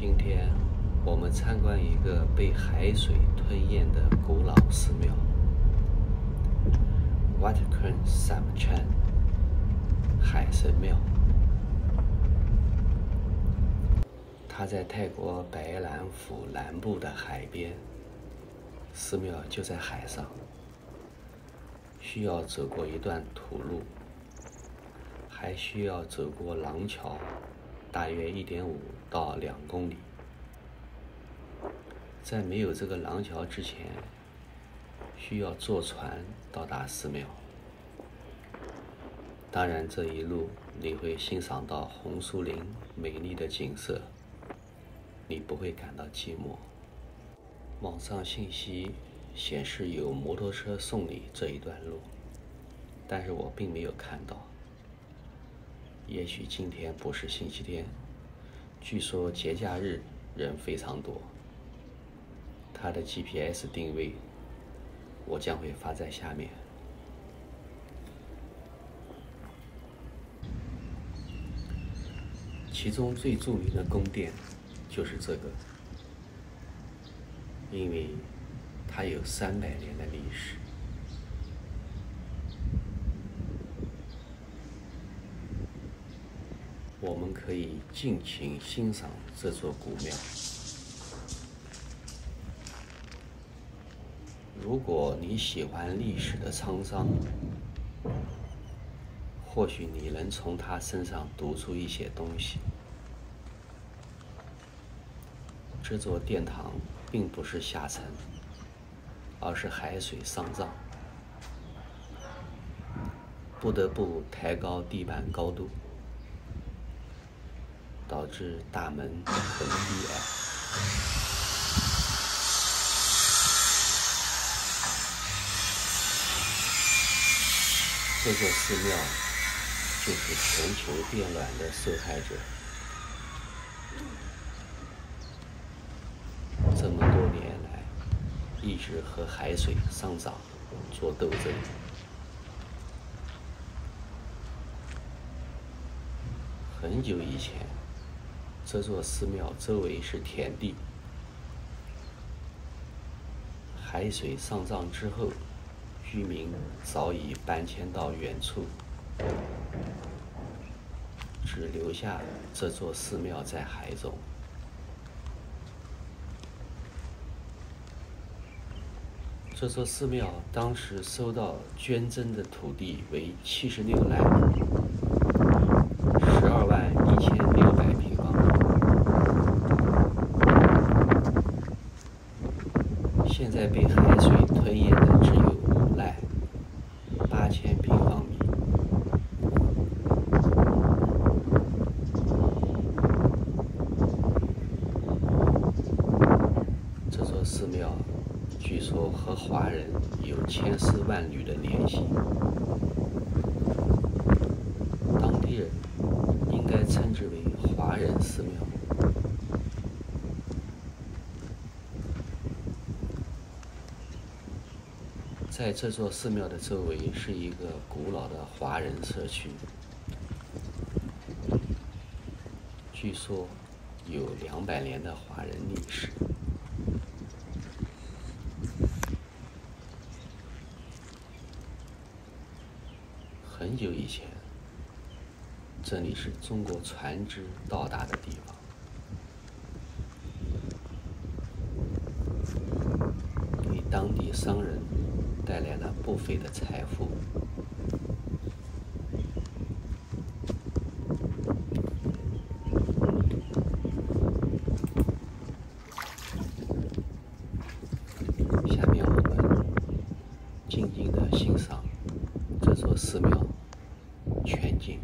今天我们参观一个被海水吞咽的古老寺庙 Waterkern Samchen 海神庙。它在泰国白兰府南部的海边，寺庙就在海上，需要走过一段土路，还需要走过廊桥，大约1.5到2公里。在没有这个廊桥之前，需要坐船到达寺庙。当然，这一路你会欣赏到红树林美丽的景色，你不会感到寂寞。网上信息显示有摩托车送你这一段路，但是我并没有看到。也许今天不是星期天，据说节假日人非常多。它的 GPS 定位我将会发在下面。其中最著名的宫殿就是这个，因为它有300年的历史。我们可以尽情欣赏这座古庙。如果你喜欢历史的沧桑，或许你能从他身上读出一些东西。这座殿堂并不是下沉，而是海水上涨，不得不抬高地板高度，导致大门很低矮。这座寺庙就是全球变暖的受害者。这么多年来，一直和海水上涨做斗争。很久以前，这座寺庙周围是田地，海水上涨之后，居民早已搬迁到远处，只留下这座寺庙在海中。这座寺庙当时收到捐赠的土地为76来，121600平方米。现在被海水吞咽的只有5赖，8000平方米。这座寺庙据说和华人有千丝万缕的联系，当地人应该称之为华人寺庙。在这座寺庙的周围是一个古老的华人社区，据说有200年的华人历史。很久以前，这里是中国船只到达的地方。给当地商人带来了不菲的财富。下面我们静静地欣赏这座寺庙全景。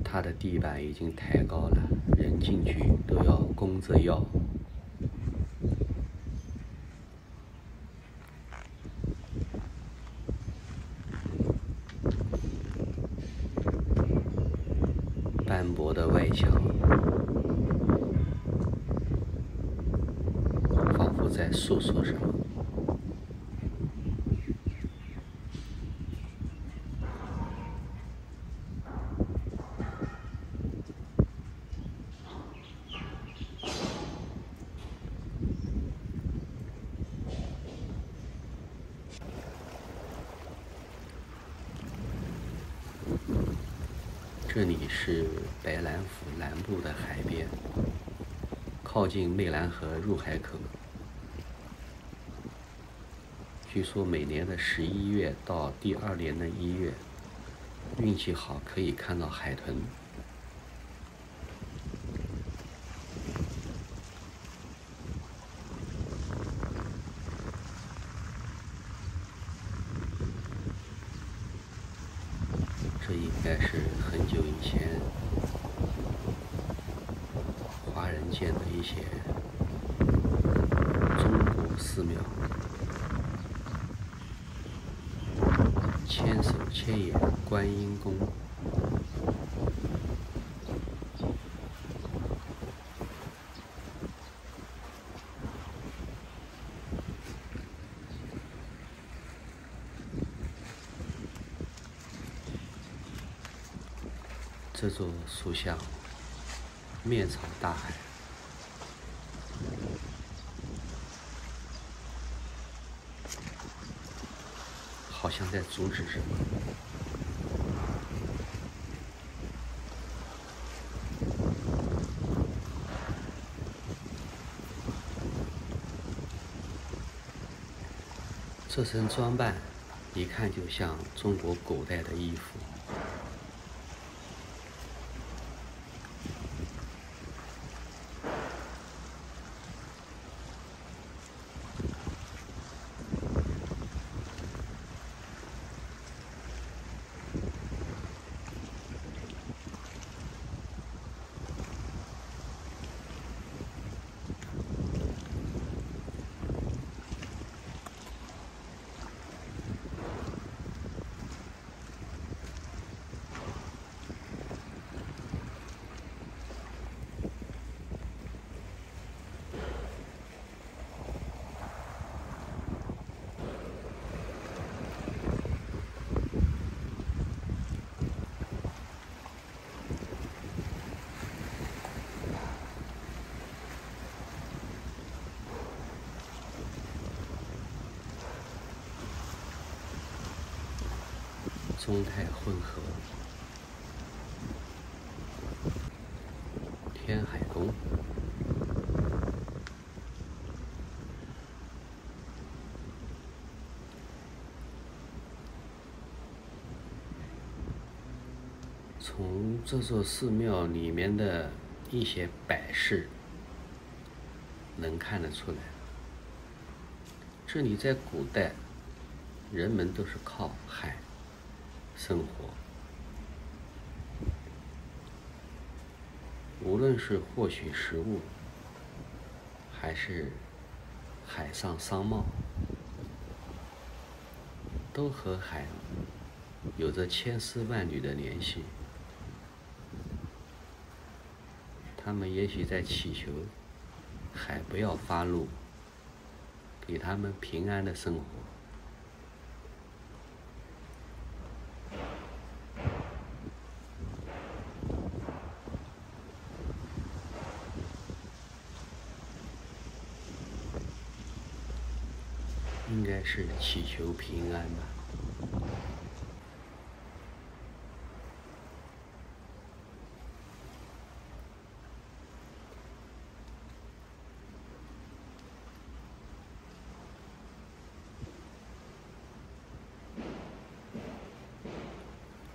它的地板已经抬高了，人进去都要弓着腰。斑驳的外墙，诉说什么。这里是白兰府南部的海边，靠近湄兰河入海口。据说每年的11月到第2年的1月，运气好可以看到海豚。这应该是很久以前华人建的一些中国寺庙，千手千眼观音宫。这座塑像面朝大海，好像在阻止什么。这身装扮一看就像中国古代的衣服。中泰混合天海宫，从这座寺庙里面的一些摆饰能看得出来，这里在古代人们都是靠海生活，无论是获取食物，还是海上商贸，都和海有着千丝万缕的联系。他们也许在祈求海不要发怒，给他们平安的生活。应该是祈求平安吧。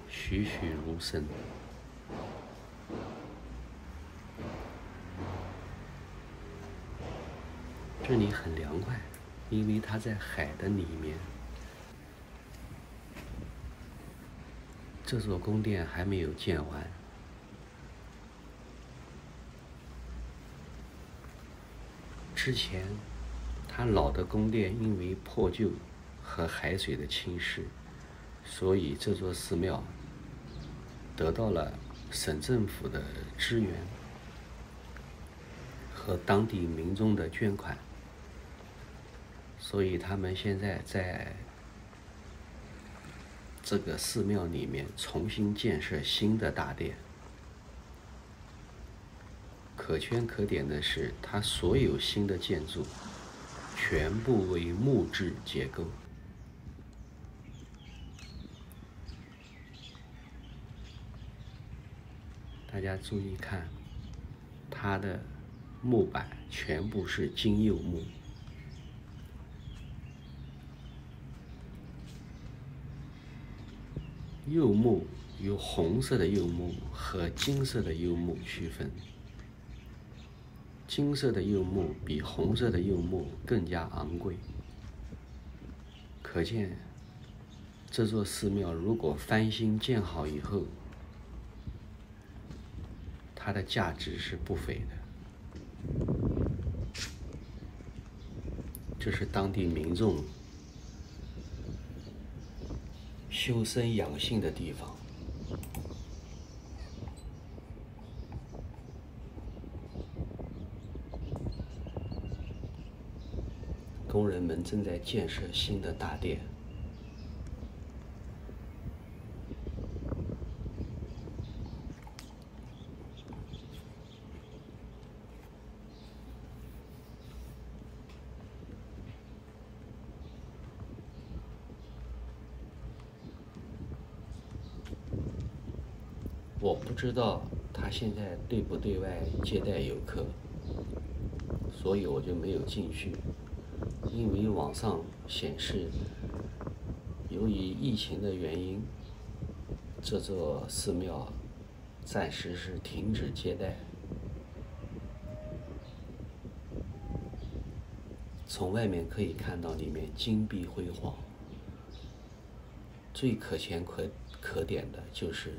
栩栩如生。这里很凉快，因为它在海的里面。这座宫殿还没有建完，之前它老的宫殿因为破旧和海水的侵蚀，所以这座寺庙得到了省政府的支援和当地民众的捐款，所以他们现在在这个寺庙里面重新建设新的大殿。可圈可点的是，它所有新的建筑全部为木质结构。大家注意看，它的木板全部是金柚木。柚木由红色的柚木和金色的柚木区分。金色的柚木比红色的柚木更加昂贵，可见这座寺庙如果翻新建好以后，它的价值是不菲的。这是当地民众修身养性的地方。工人们正在建设新的大殿。我不知道他现在对不对外接待游客，所以我就没有进去。因为网上显示，由于疫情的原因，这座寺庙暂时是停止接待。从外面可以看到里面金碧辉煌，最可圈可点的就是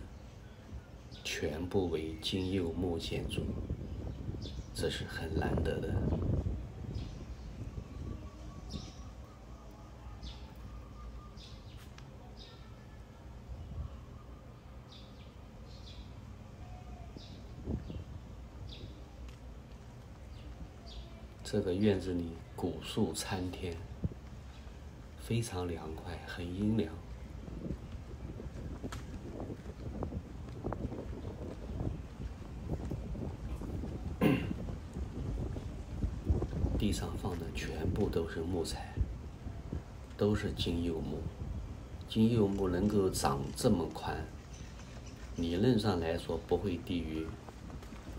全部为金柚木建筑，这是很难得的。这个院子里古树参天，非常凉快，很阴凉。地上放的全部都是木材，都是金柚木。金柚木能够长这么宽，理论上来说不会低于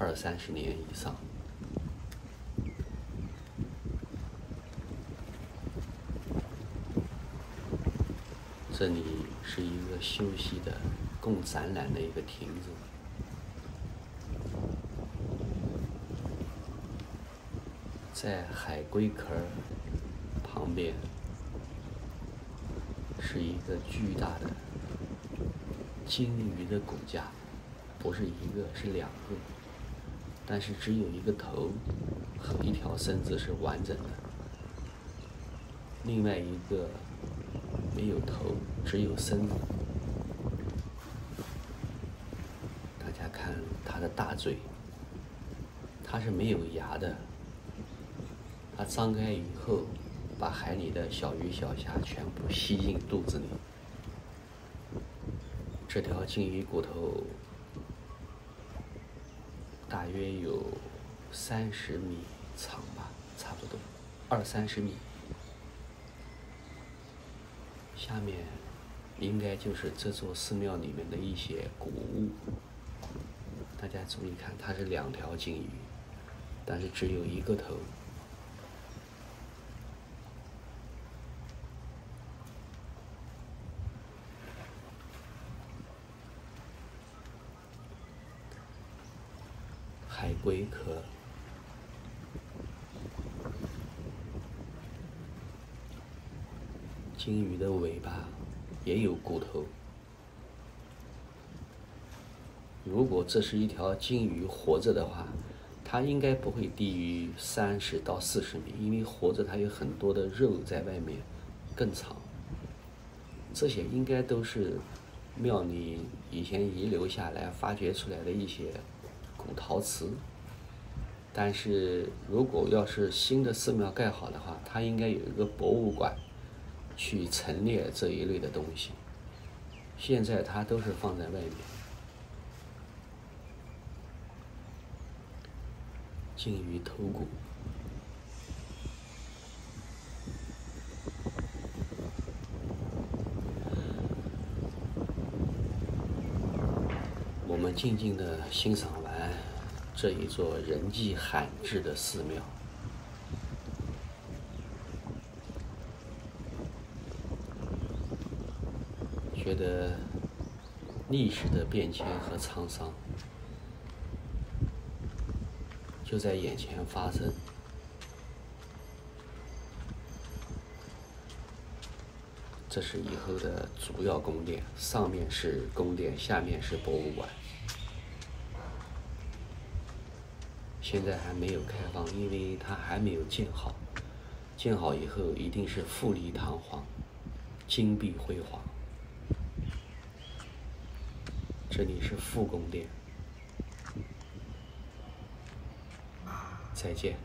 20-30年以上。这里是一个休息的、供展览的一个亭子。在海龟壳旁边是一个巨大的金鱼的骨架，不是一个，是2个，但是只有一个头和一条身子是完整的，另外一个没有头，只有身子。大家看它的大嘴，它是没有牙的。它张开以后，把海里的小鱼小虾全部吸进肚子里。这条金鱼骨头大约有30米长吧，差不多20-30米。下面应该就是这座寺庙里面的一些古物。大家注意看，它是2条金鱼，但是只有一个头。海龟壳，金鱼的尾巴也有骨头。如果这是一条金鱼活着的话，它应该不会低于30到40米，因为活着它有很多的肉在外面，更长。这些应该都是庙里以前遗留下来、发掘出来的一些古陶瓷。但是如果要是新的寺庙盖好的话，它应该有一个博物馆去陈列这一类的东西。现在它都是放在外面。鲸鱼头骨。我们静静地欣赏完这一座人迹罕至的寺庙，觉得历史的变迁和沧桑就在眼前发生。这是以后的主要宫殿，上面是宫殿，下面是博物馆。现在还没有开放，因为它还没有建好。建好以后一定是富丽堂皇，金碧辉煌。这里是副宫殿。再见。